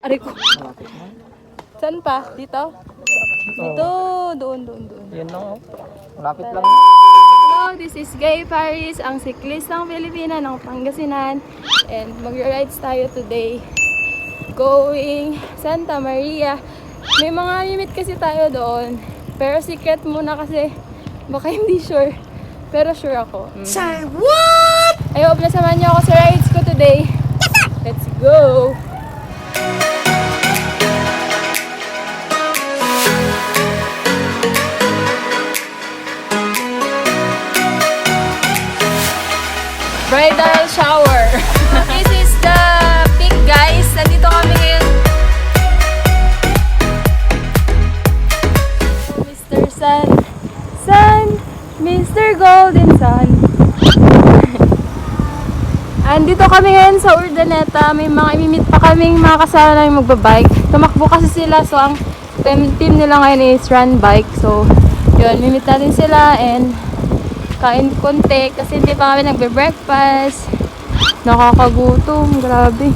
Aray ko. Saan pa? Dito? Dito. Doon. Yan lang oh. Malapit lang. Hello, this is Gay Paris, ang siklistang Pilipina ng Pangasinan. And mag-rides tayo today. Going Santa Maria. May mga limit kasi tayo doon. Pero secret muna kasi baka hindi sure. Pero sure ako. Say what? I hope na samahan niyo ako sa rides ko today. Let's go! Bridal shower. This is the peak, guys. Nandito kami ngayon. Mr. Sun, Mr. Golden Sun. Andito kami ngayon sa Urdaneta. May mga imimit pa kaming mga kasama namin magbabike. Tumakbo kasi sila, so ang team nila ngayon is run bike. So, yun, mimit natin sila and kain konti kasi hindi pa kami nagbe-breakfast. Nakakagutom, grabe.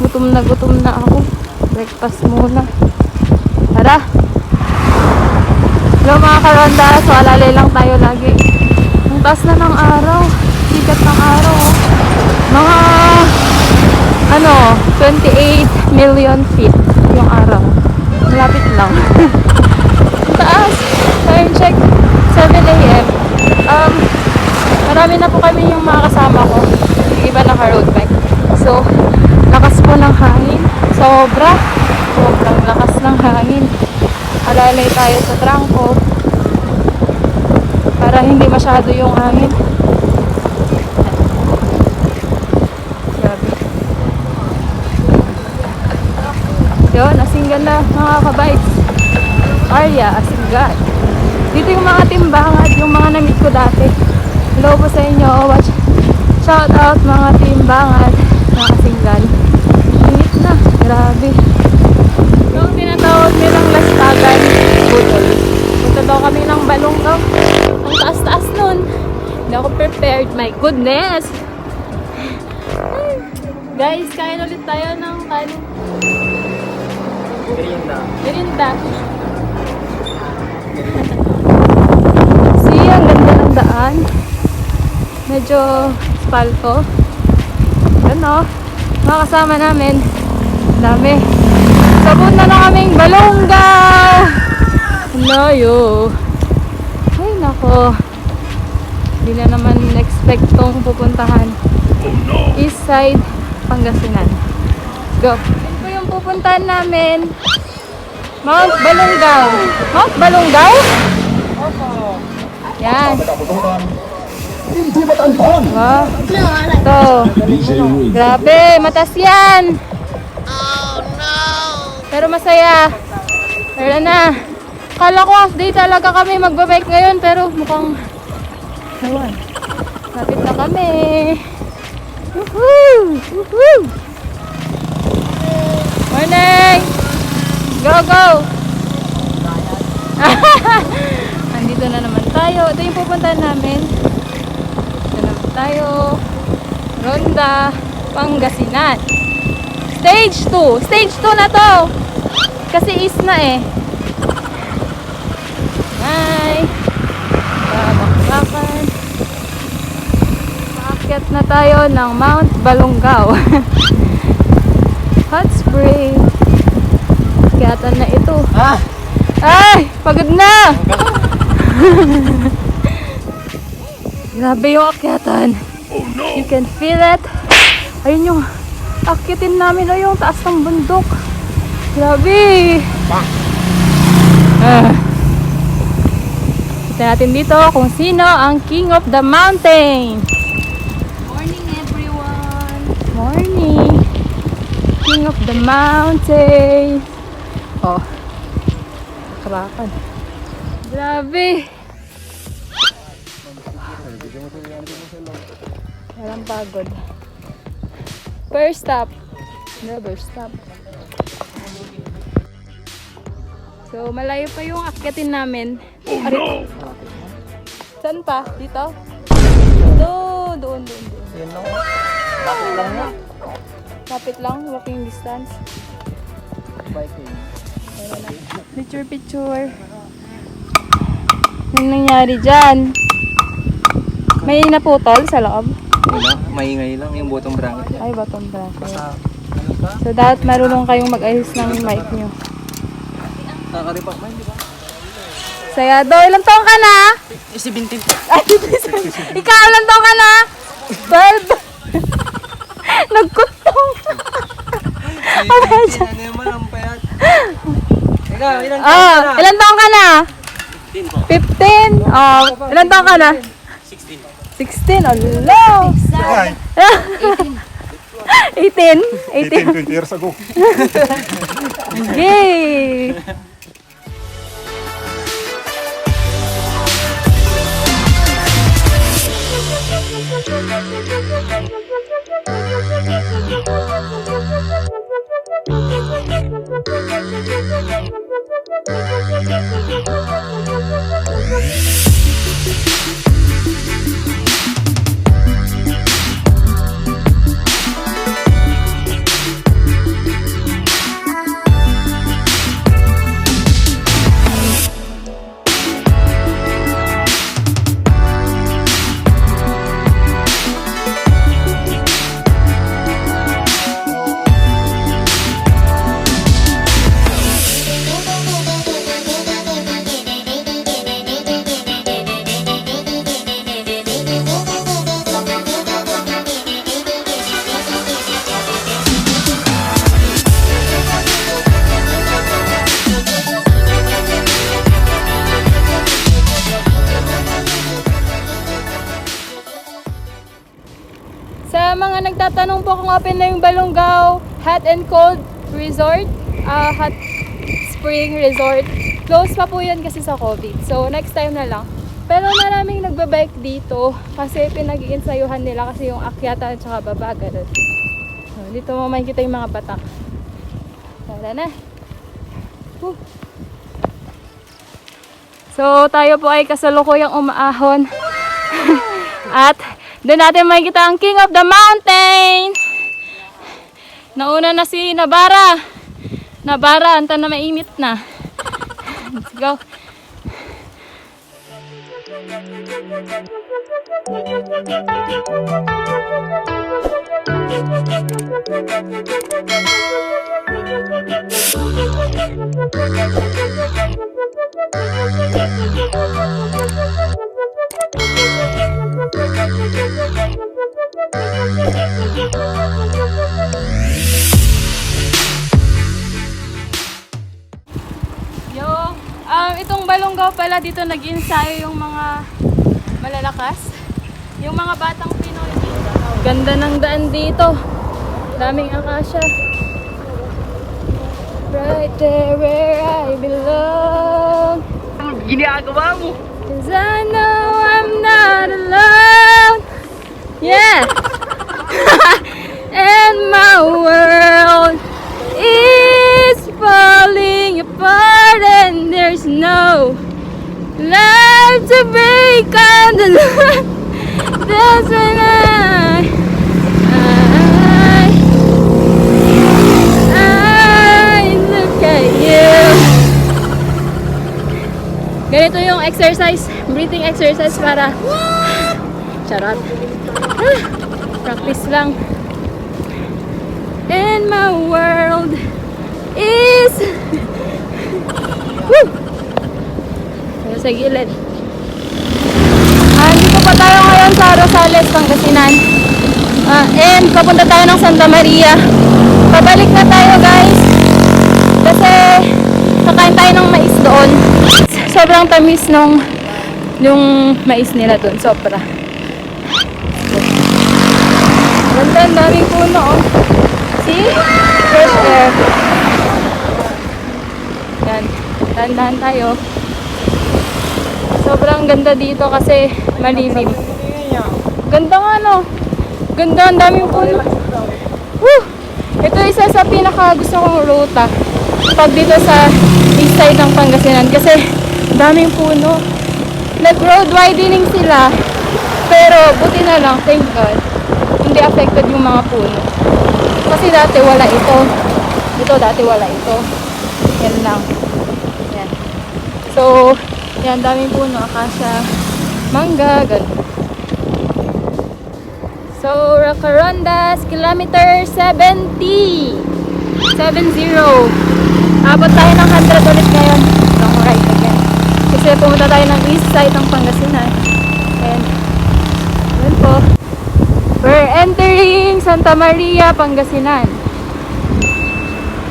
Gutom na ako. Breakfast muna. Tara! Hello mga karonda, so alalay lang tayo lagi. Ang taas na ng araw. Sikat ng araw. Mga 28 million feet yung araw. Malapit lang. Ang taas. Time check 7 a.m. Marami na po kami yung mga kasama ko. Yung iba naka-road bike. So, lakas po ng hangin. Sobrang lakas ng hangin. Alalay tayo sa trangko para hindi masyado yung hangin. Grabe. Yun, asinggan na mga kabikes. Arya, asinggan. Dito yung mga timbangan, yung mga namit ko dati. Hello po sa inyo. Shout out mga timbangan, mga kasinggan. Init na, grabe. Yung tinatawag nilang lastagan, budol. Punta daw kami ng balong daw. Ang taas-taas nun. Hindi ako prepared. My goodness! Guys, kain ulit tayo ng kanin. Merinda. See, ang ganda ng daan. Medyo spalto. Yan o. Mga kasama namin. Dami. Sabon na kaming Balongaw! Layo. Ay nako. Hindi na naman expect tong pupuntahan. East side, Pangasinan. Go. Yan po yung pupuntahan namin. Mount Balongaw. Mount Balongaw? Opo. Yan. Hindi matantahan. Wow. Ito. Grabe, matas yan. Oh no. Pero masaya. Pero na. Kala ko half day talaga kami magbabike ngayon pero mukhang ewan. Lapit na kami. Woohoo! Woohoo! Morning! Go, go! Andito na naman tayo. Ito yung pupuntahan namin. Ito naman tayo. Ronda, Pangasinan. Stage 2. Stage 2 na to. Kasi is na eh. Hi! Babakbakan. Maakyat na tayo ng Mount Balongaw. Hot spring. Akyatan na ito. Ay! Pagod na! Grabe yung akyatan. You can feel it. Ayun yung akyatin namin. O yung taas ng bundok. Grabe! Kita natin dito kung sino ang King of the Mountain. Morning everyone! Morning! King of the Mountain. Oh. Karakan. Grabe! Walang pagod. First stop. Never stop. So, malayo pa yung akyatin namin. Oh, no! Saan pa? Dito? Doon. Yan lang. Bakit lang yan? Kapit lang, walking distance. Picture, picture. Anong nangyari dyan? May naputol sa loob? Wala, maingay lang yung bottom bracket. Ay, bottom bracket. So, dapat marunong kayong mag-ayos ng mic nyo. Nakakaripak man, di ba? Sayado, ilang taong ka na? 17. Ay, ikaw, ilang taong ka na? 12. Nagkutong. Ano yung malang payat? Ikaw, ilan Ilang taong ka na? 15. Oh, ilang taong ka na? 16. Allah. 18. 20 years ago. Yay! Sa mga nagtatanong po kung open na yung Balongaw Hot and Cold Resort, Hot Spring Resort, close pa po yun kasi sa COVID. So, next time na lang. Pero maraming nagbabike dito kasi pinag-iinsayuhan nila kasi yung akyatan at saka baba, ganun. So, dito mo makikita yung mga batak. Tara na. Whew. So, tayo po ay kasalukuyang umaahon. At doon natin makikita ang King of the Mountain. Nauna na si Nabara. Nabara, anta na mainit na. Let's go. Itong Balongaw pala dito nag-ensayo yung mga malalakas. Yung mga batang Pinoy dito. Ganda ng daan dito. Daming akasya. Right there where I belong. Ginagawa mo? 'Cause I know I'm not alone. Yeah! And my world is falling apart and there's no life to break on the line. That's when I look at you. Ganito yung exercise, breathing exercise para charot. Practice lang. And my world is woo! Sa gilid. Dito pa tayo ngayon sa Rosales, Pangasinan. And papunta tayo ng Santa Maria. Pabalik na tayo, guys. Kasi kakain tayo ng mais doon. Sobrang tamis nung yung mais nila doon. Sobra. Ganda, ang daming puno, oh. See? Fresh air. Yan. Dahan-dahan tayo. Sobrang ganda dito kasi malilim. Ganda nga, no? Ganda, ang daming puno. Woo! Ito isa sa pinaka gusto kong ruta pag dito sa east side ng Pangasinan kasi daming puno. Nag-road widening sila pero buti na lang, thank God, hindi affected yung mga puno. Kasi dati wala ito. Dito dati wala ito. Yan lang. Yan. So, yan, daming puno. Akasya, mangga, ganun. So, Rocarondas, kilometer 70. 70. Abot tayo ng 100 ulit ngayon. Long ride again. Kasi pumunta tayo ng east side ng Pangasinan. And, yun po. We're entering Santa Maria, Pangasinan.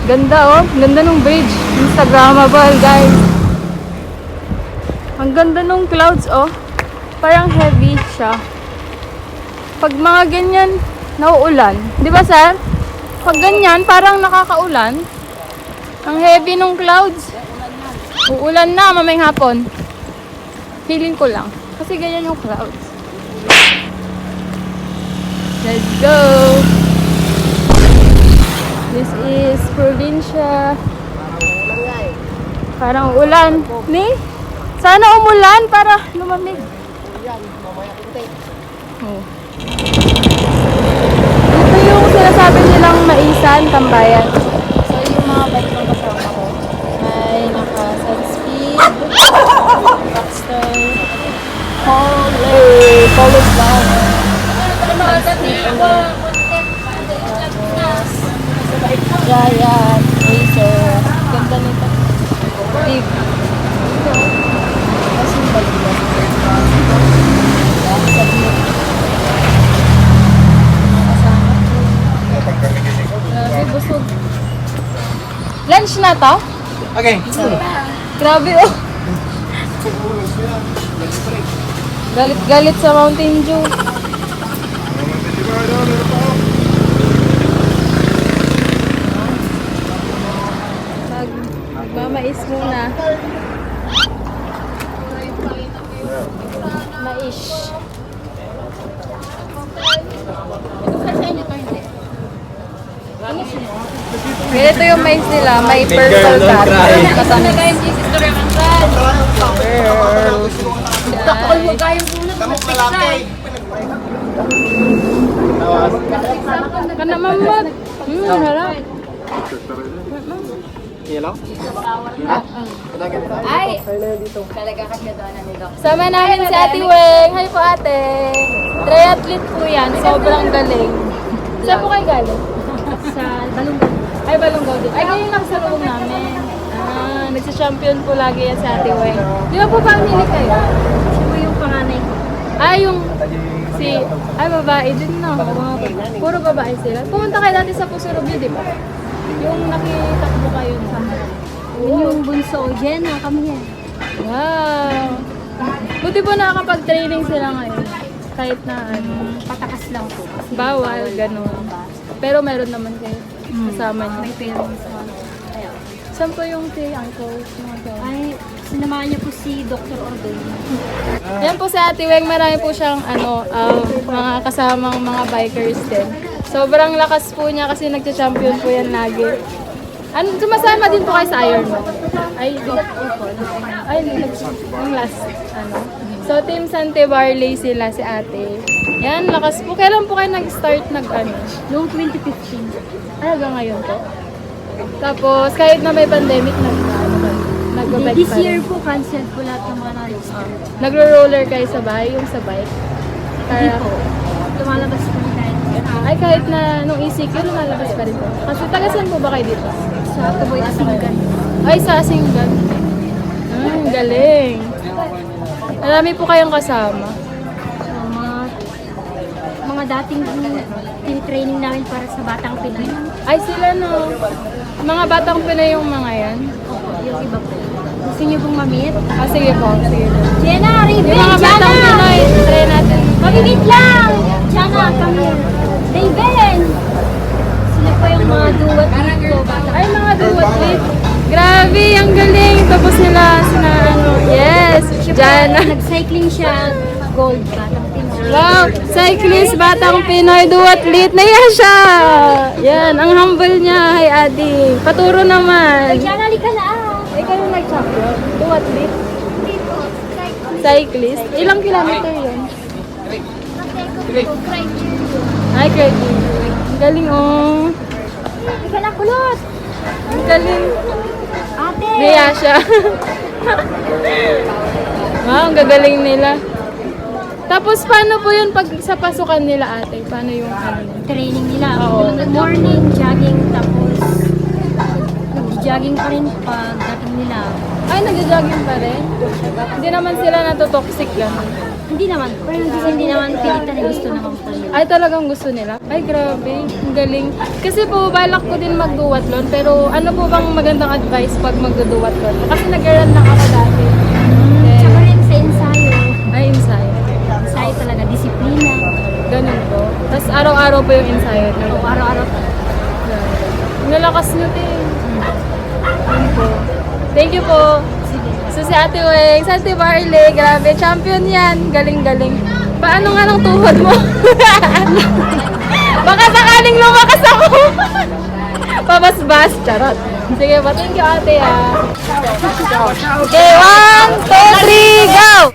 Ganda oh. Ganda nung bridge. Instagrammable, guys. Ang ganda nung clouds oh. Parang heavy siya. Pag mga ganyan, nauulan. Di ba, sir? Pag ganyan, parang nakakaulan. Ang heavy nung clouds. Uulan na mamayang hapon. Feeling ko lang. Kasi ganyan yung clouds. Let's go! This is probinsya. Parang ulan. Ni? Sana umulan para lumamig. Oh. Ito yung sinasabi nilang maisan, tambayan. So, yung mga bike ng kasama ko. May naka-sunspeed, Rockstar, Holy, Polish Bound. Giant, Racer. Ganda nito. Big. Ito. Tapos yung balik lang. Submit. Grabe, busog. Lunch na to? Okay. Grabe oh. Galit-galit sa Mountain Dew. Magmamais muna. Mais. Ganito yung mais nila, may purple cat. Kasama kayo yung sister yung takol mo kayong sulat, mag-pixay. Kana mamad. Harap. Hello? Ay, talaga kagandaan na nito. Sama namin si Ate Weng. Hi po ate. Triathlete po yan. Sobrang galing. Saan po kayo galing? Sa Balunggan. Ay, Balunggaw din. Ay, kayo lang sa loob namin. Ah, nagsa-champion po lagi yan si Ate Weng. Di ba po family kayo? Siya po yung panganay ko. Ay, yung ay, babae din na. Puro babae sila. Pumunta kayo dati sa Pusurubyo, di ba? Yung nakitakbo kayo sa Yung bunso, Jenna, kami yan. Wow! Buti po nakakapag-training sila ngayon. Kahit na ano, Patakas lang po. bawal, ganun. Pero meron naman kayo kasama niyo. May parents mo. Ayaw. Saan po yung kay uncle? Ay, sinamahan niya po si Dr. Ordoy. Yan po si Ate Weng, marami po siyang mga kasamang mga bikers din. Sobrang lakas po niya kasi nagcha-champion po yan lagi. Sumasama din po kayo sa Ironman? Ay, di. Ay, yung last. So, Team Sante Barley sila si ate. Yan, lakas po. Kailan po kayo nag-start Noong 2015. hanggang ngayon po? Tapos, kahit na may pandemic, nag-bike This pa rin. year po, cancel po lahat ng mga na-register. Nagro-roller kayo sa bahay, yung sa bike? Hindi Kaya, po. Lumalabas po kahit ay, kahit na nung ECQ, lumalabas pa rin po. Kasi taga-saan po ba kayo dito? sa Tuboy Asinggan. Ay, sa Asinggan. Galing. Marami po kayong kasama. Mga dating training namin para sa Batang Pinoy. Ay, sila no. Mga batang Pinoy yung mga yan. Yung iba po. Gusto niyo pong mamit? Ah, sige po. Sige po. Jenna, Raven, Yung mga batang Pinoy, try natin. Mamimit lang! Jenna, come here. Raven! Sila po yung mga duwat dito. Ay, mga duwat. Grabe, ang galing. Tapos nila, yes, Jana. Nag-cycling siya, gold, Batang Pinoy. Wow, cyclist, batang Pinoy, duathlete. Naiya siya. Yan, ang humble niya. Hi, Adi. Paturo naman. Jenna, halika na Ikaw yung nag-champion. Duathlete. Dito, cycling. Cyclist. Ilang kilometer yun? Criterion. Ay, Criterion. Ang galing, oh. Halika na, kulot! Ang galing. siya. Ang gagaling nila. Tapos paano po yun pag sa pasukan nila ate? Paano yung ano? Training nila. Oo. Morning, jogging, tapos jogging pa rin pag dating nila. Ay, nagja-jogging pa rin? Hindi naman sila natutoxic gano'n. Hindi naman. Pero hindi naman pilitan na gusto naman pa rin. Ay, talagang gusto nila? Ay, grabe. Ang galing. Kasi po, balak ko din magduwatlon. Pero ano po bang magandang advice pag magduduwatlon? Kasi nag-run lang ako dati. Tsaka rin sa ensayo. Ay, ensayo. Ensayo talaga, disiplina. Ganun po. Tapos araw-araw po yung ensayo. O, araw-araw. Nalakas nyo din. Yun po. Thank you po. So si Ate Weng, sa Ate Barley, grabe, champion yan. Galing-galing. Paano nga ng tuhod mo? Baka sakaling lumakas ako. Pabasbas, charot. Sige pa, thank you ate Okay, 1, 2, 3, go!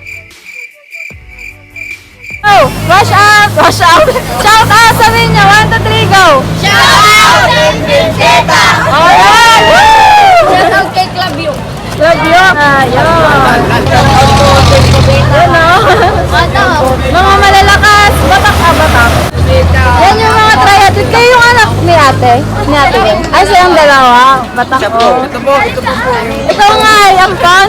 Go! Rush out! Rush out! Shout out! Sabihin niya, 1, 2, 3, go! Shout out! Vincenta! Alright! Woo! Shout out kay Clavio! Clavio! Ayun! Ayun o! Mga malalakas! Batak ka, batak! Yan yung mga triathlete. Kayo yung anak ni ate? Ni ate Weng? Ay, silang dalawa? Batak ko. Ito po. Ito nga, yung pan!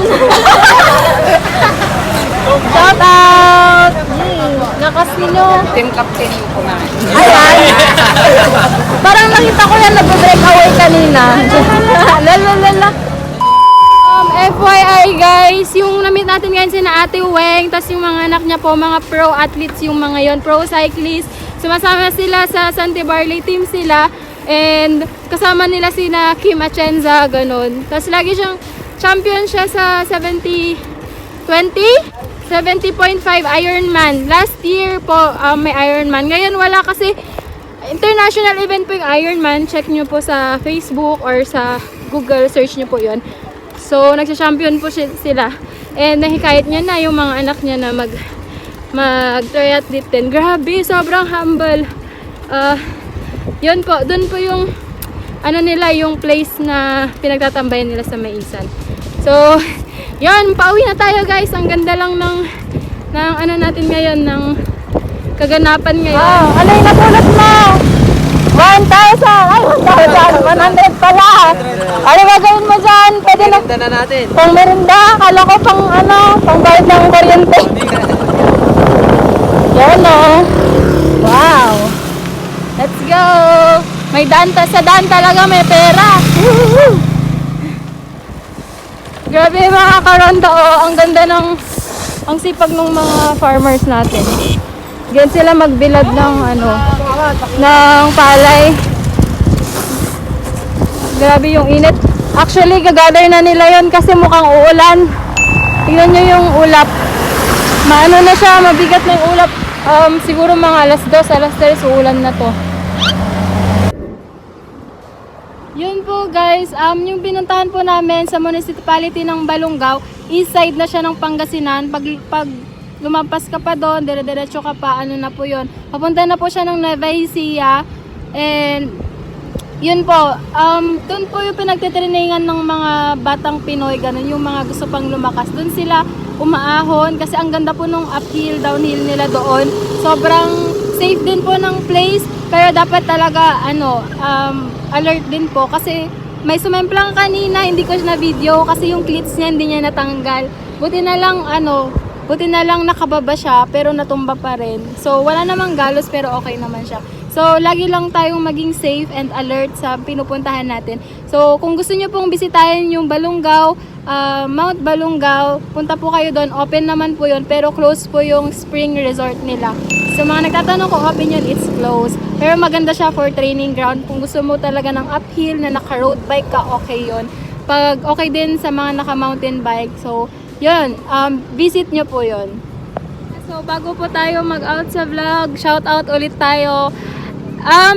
Shout out! Nakas ninyo. Team captain po namin. Ayan. Parang nakita ko yan nag-break away kanina. Lalalala. FYI guys, yung na-meet natin ngayon si na Ate Weng, tas yung mga anak niya po, mga pro athletes yung mga yon, pro cyclists. Sumasama sila sa Sante Barley team sila. And kasama nila si na Kim Atienza, ganun. Tas lagi siyang champion siya sa 70.5 Ironman. Last year po may Ironman. Ngayon wala kasi international event po yung Ironman. Check nyo po sa Facebook or sa Google, search nyo po yon. So nagsha-champion po sila. And nahikayat niya na yung mga anak niya na mag-triathlete din. Grabe, sobrang humble. Yun po, dun po yung ano nila, yung place na pinagtatambayan nila sa Maisan. So, yun, pauwi na tayo guys. Ang ganda lang ng ano natin ngayon, ng kaganapan ngayon. Oh, ano yung napulot mo? 1,000! Ay, 1,100 pala! Ano gagawin mo dyan? Pwede na Tignan na natin. pang merinda. Kala ko pang ano, pang bayad ng kuryente. Yan o. Wow! Let's go! May daan, sa daan talaga may pera. Woohoo! Grabe mga karonda oh, ang ganda ng ang sipag ng mga farmers natin. Ganyan sila magbilad ng ano, ng palay. Grabe yung init. Actually, gagather na nila yon kasi mukhang uulan. Tingnan nyo yung ulap. Maano na siya, mabigat na yung ulap. Siguro mga alas 2, alas 3, uulan na to. Yun po guys, yung pinuntahan po namin sa municipality ng Balungaw, east side na siya ng Pangasinan. Pag lumampas ka pa doon, dire-diretso ka pa, ano na po yun. Papunta na po siya ng Nueva Ecija. And yun po, doon po yung pinagtitrainingan ng mga batang Pinoy, ganun, yung mga gusto pang lumakas. Doon sila umaahon kasi ang ganda po nung uphill, downhill nila doon. Sobrang safe din po ng place, pero dapat talaga alert din po kasi may sumemplang kanina, hindi ko siya na video kasi yung cleats niya hindi niya natanggal. Buti na lang nakababa siya pero natumba pa rin. So wala namang galos pero okay naman siya. So lagi lang tayong maging safe and alert sa pinupuntahan natin. So kung gusto niyo pong bisitahin yung Balungaw, Mount Balungaw, punta po kayo doon. Open naman po yun pero close po yung spring resort nila. So mga nagtatanong kung open yun, it's closed. Pero maganda siya for training ground. Kung gusto mo talaga ng uphill na naka-road bike ka, okay yun. Pag okay din sa mga naka-mountain bike. So yun, visit nyo po yun. So bago po tayo mag-out sa vlog, shout out ulit tayo.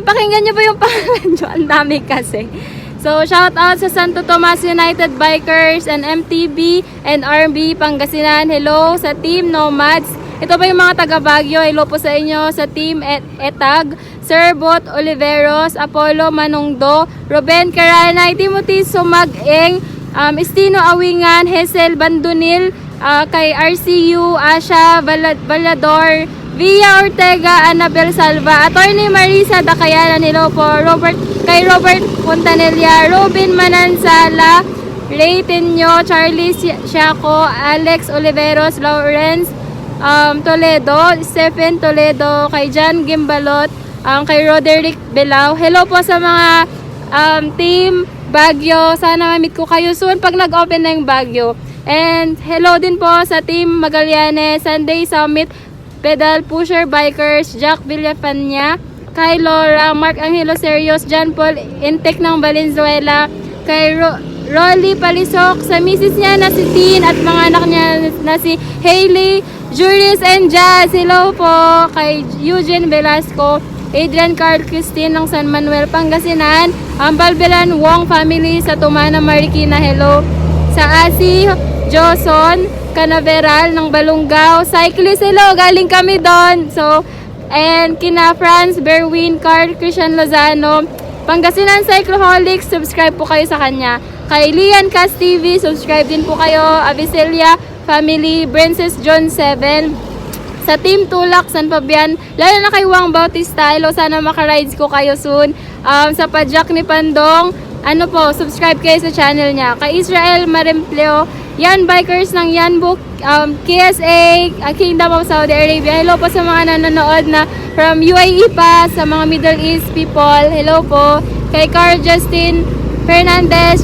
Pakinggan nyo po yung pangalan nyo, ang dami kasi. So shout out sa Santo Tomas United Bikers and MTB and RB Pangasinan. Hello sa Team Nomads. Ito pa yung mga taga Baguio. Hello po sa inyo sa Team Etag, Sir Bot Oliveros, Apollo Manongdo, Ruben Caranay, Timothy Sumag-eng, Estino Awingan, Hazel Bandunil, kay RCU, Asha Valador, Via Ortega, Annabel Salva, Attorney Marisa Dakayanan, hello po, kay Robert Fontanella, Robin Manansala, Ray Tenyo, Charlie Siaco, Alex Oliveros, Lawrence Toledo, Stephen Toledo, kay John Gimbalot, kay Roderick Belao. Hello po sa mga team Baguio. Sana ma-meet ko kayo soon pag nag-open na yung Baguio. And hello din po sa team Magallanes, Sunday Summit, Pedal Pusher Bikers, Jack Villafania, kay Laura, Mark Angelo Serios, John Paul Intek ng Valenzuela, kay Rolly Palisok, sa misis niya na si Tin at mga anak niya na si Hailey, Juris and Jazz. Hello po kay Eugene Velasco, Adrian Carl Christine ng San Manuel, Pangasinan, Balbelan Wong family sa Tumana, Marikina. Hello sa Asi Joson Canaveral ng Balungaw, cyclist. Hello, galing kami doon. So, and kina Franz Berwin, Carl Christian Lozano, Pangasinan Cycloholics, subscribe po kayo sa kanya. Kay Lian Cas TV, subscribe din po kayo. Avicelia family, Princess John 7, sa Team Tulak, San Fabian, lalo na kay Wang Bautista. Hello, sana makarides ko kayo soon. Sa Pajak ni Pandong, ano po, subscribe kayo sa channel niya. Kay Israel Marempleo, Yan Bikers ng Yanbook, KSA, Kingdom of Saudi Arabia. Hello po sa mga nanonood na from UAE pa, sa mga Middle East people. Hello po. Kay Carl Justin Fernandez,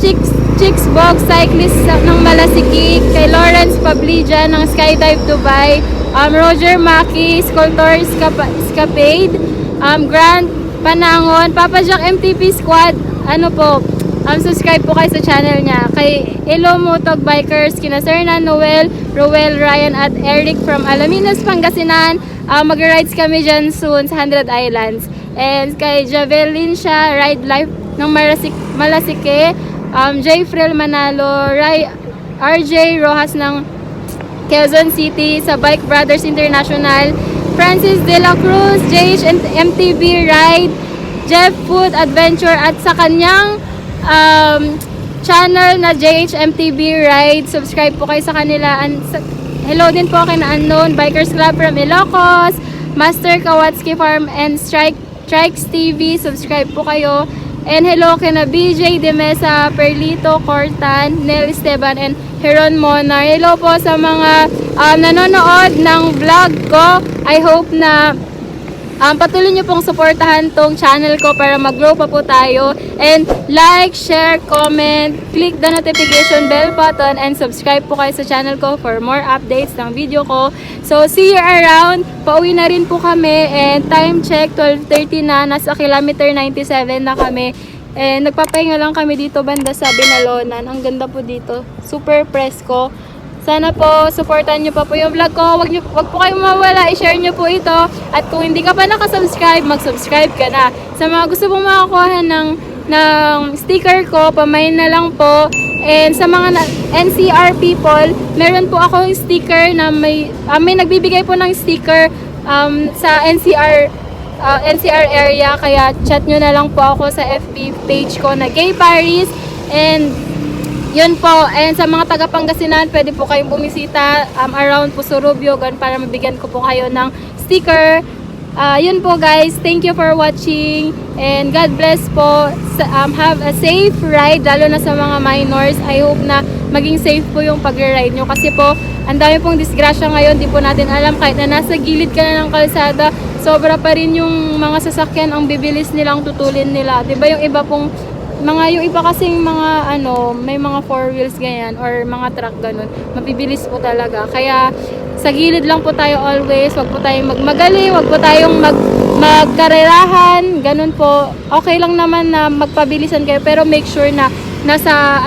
Chicks Box Cyclist ng Malasiki, kay Lawrence Pablija ng Skydive Dubai, Roger Maki, Sculptor Escapade, Grant Panangon, Papa Jack MTP Squad, ano po, subscribe po kayo sa channel niya. Kay Elo Motog Bikers, kina Serna, Noel, Roel, Ryan at Eric from Alaminos, Pangasinan. Mag-rides kami dyan soon sa 100 Islands. And kay Javelin siya, Ride Life ng Malasike, J. Frel Manalo, RJ Rojas ng Quezon City, sa Bike Brothers International, Francis De La Cruz, JH MTB Ride, Jeff Food Adventure, at sa kanyang channel na JH MTB Ride, subscribe po kayo sa kanila. Hello din po kay na Unknown Bikers Club from Ilocos, Master Kawatski Farm and Strikes TV, subscribe po kayo. And hello kay na BJ De Mesa, Perlito Cortan, Nel Esteban, and Heron Monar. Hello po sa mga nanonood ng vlog ko. I hope na patuloy nyo pong supportahan tong channel ko para mag-grow pa po tayo. And like, share, comment, click the notification bell button, and subscribe po kayo sa channel ko for more updates ng video ko. So, see you around. Pauwi na rin po kami. And time check, 12:30 na. Nasa kilometer 97 na kami. And nagpapahinga lang kami dito banda sa Binalonan. Ang ganda po dito. Super presko. Sana po, supportan nyo pa po yung vlog ko. Wag po kayong mawala. I-share nyo po ito. At kung hindi ka pa nakasubscribe, mag-subscribe ka na. Sa mga gusto pong makakuha ng sticker ko, pamain na lang po. And sa mga NCR people, meron po ako sticker na may nagbibigay po ng sticker sa NCR area. Kaya chat nyo na lang po ako sa FB page ko na Gay Paris. And yun po, and sa mga taga Pangasinan, pwede po kayong bumisita around Pusurubio para mabigyan ko po kayo ng sticker. Yun po guys, thank you for watching and God bless po. Have a safe ride, lalo na sa mga minors. I hope na maging safe po yung pag-ride nyo kasi po, ang dami pong disgrasya ngayon, di po natin alam, kahit na nasa gilid ka na ng kalsada, sobra pa rin yung mga sasakyan, ang bibilis nilang tutulin nila. Diba yung iba pong yung iba kasing mga may mga 4 wheels ganyan or mga truck ganun, mabibilis po talaga. Kaya sa gilid lang po tayo always, wag po tayong magmagali, wag po tayong magkarerahan, ganun po. Okay lang naman na magpabilisan kayo, pero make sure na nasa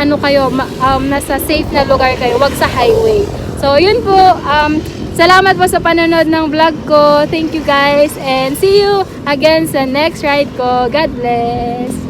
nasa safe na lugar kayo, wag sa highway. So yun po, salamat po sa panonood ng vlog ko. Thank you guys and see you again sa next ride ko. God bless.